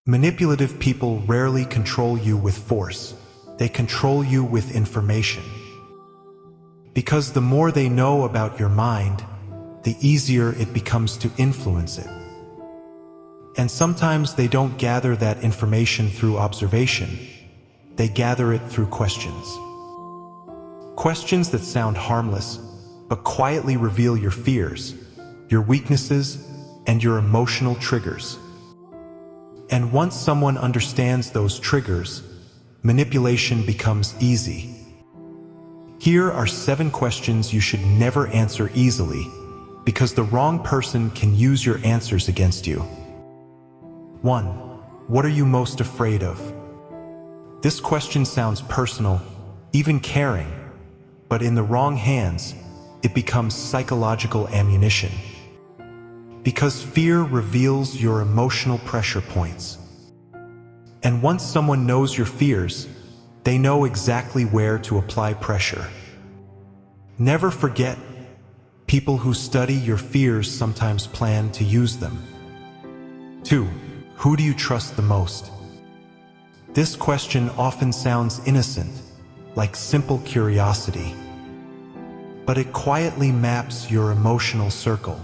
Manipulative people rarely control you with force. They control you with information. Because the more they know about your mind, the easier it becomes to influence it. And sometimes they don't gather that information through observation. They gather it through questions. Questions that sound harmless, but quietly reveal your fears, your weaknesses, and your emotional triggers. And once someone understands those triggers, manipulation becomes easy. Here are 7 questions you should never answer easily, because the wrong person can use your answers against you. 1. What are you most afraid of? This question sounds personal, even caring, but in the wrong hands, it becomes psychological ammunition. Because fear reveals your emotional pressure points. And once someone knows your fears, they know exactly where to apply pressure. Never forget, people who study your fears sometimes plan to use them. 2. Who do you trust the most? This question often sounds innocent, like simple curiosity. But it quietly maps your emotional circle.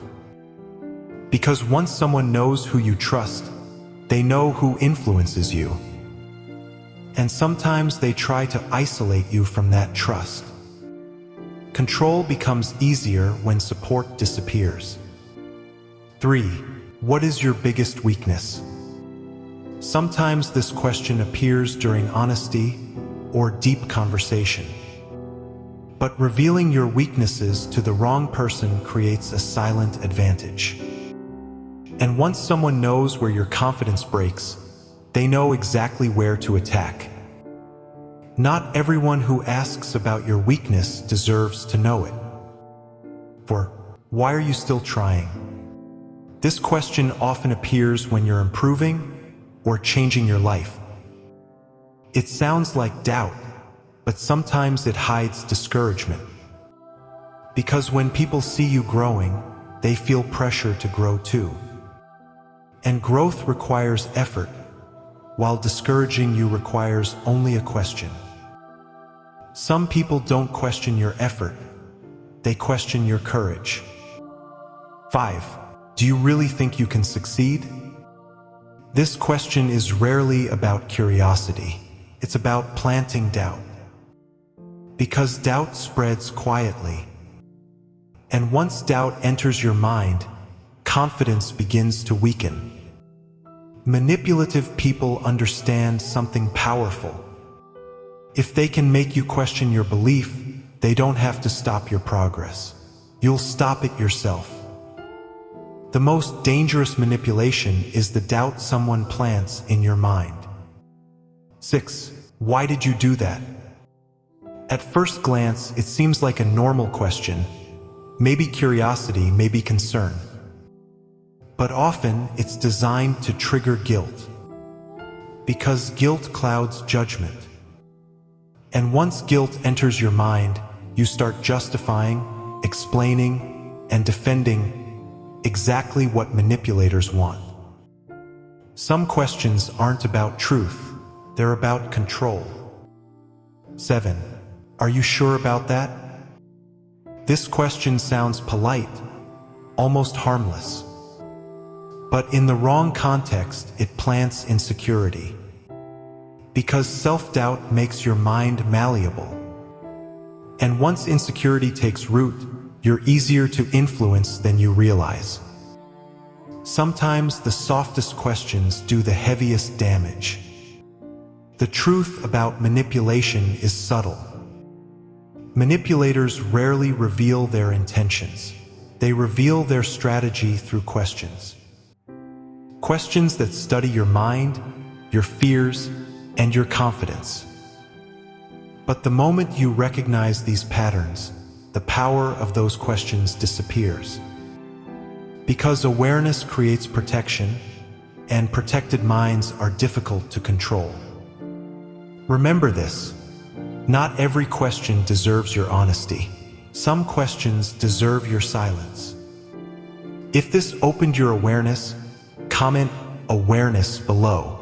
Because once someone knows who you trust, they know who influences you. And sometimes they try to isolate you from that trust. Control becomes easier when support disappears. 3. What is your biggest weakness? Sometimes this question appears during honesty or deep conversation. But revealing your weaknesses to the wrong person creates a silent advantage. And once someone knows where your confidence breaks, they know exactly where to attack. Not everyone who asks about your weakness deserves to know it. 4. Why are you still trying? This question often appears when you're improving or changing your life. It sounds like doubt, but sometimes it hides discouragement. Because when people see you growing, they feel pressure to grow too. And growth requires effort, while discouraging you requires only a question. Some people don't question your effort, they question your courage. 5. Do you really think you can succeed? This question is rarely about curiosity. It's about planting doubt. Because doubt spreads quietly. And once doubt enters your mind, confidence begins to weaken. Manipulative people understand something powerful. If they can make you question your belief, they don't have to stop your progress. You'll stop it yourself. The most dangerous manipulation is the doubt someone plants in your mind. 6. Why did you do that? At first glance, it seems like a normal question. Maybe curiosity, maybe concern. But often, it's designed to trigger guilt. Because guilt clouds judgment. And once guilt enters your mind, you start justifying, explaining, and defending exactly what manipulators want. Some questions aren't about truth, they're about control. 7. Are you sure about that? This question sounds polite, almost harmless. But in the wrong context, it plants insecurity. Because self-doubt makes your mind malleable. And once insecurity takes root, you're easier to influence than you realize. Sometimes the softest questions do the heaviest damage. The truth about manipulation is subtle. Manipulators rarely reveal their intentions. They reveal their strategy through questions. Questions that study your mind, your fears, and your confidence. But the moment you recognize these patterns, the power of those questions disappears. Because awareness creates protection, and protected minds are difficult to control. Remember this: not every question deserves your honesty. Some questions deserve your silence. If this opened your awareness, comment awareness below.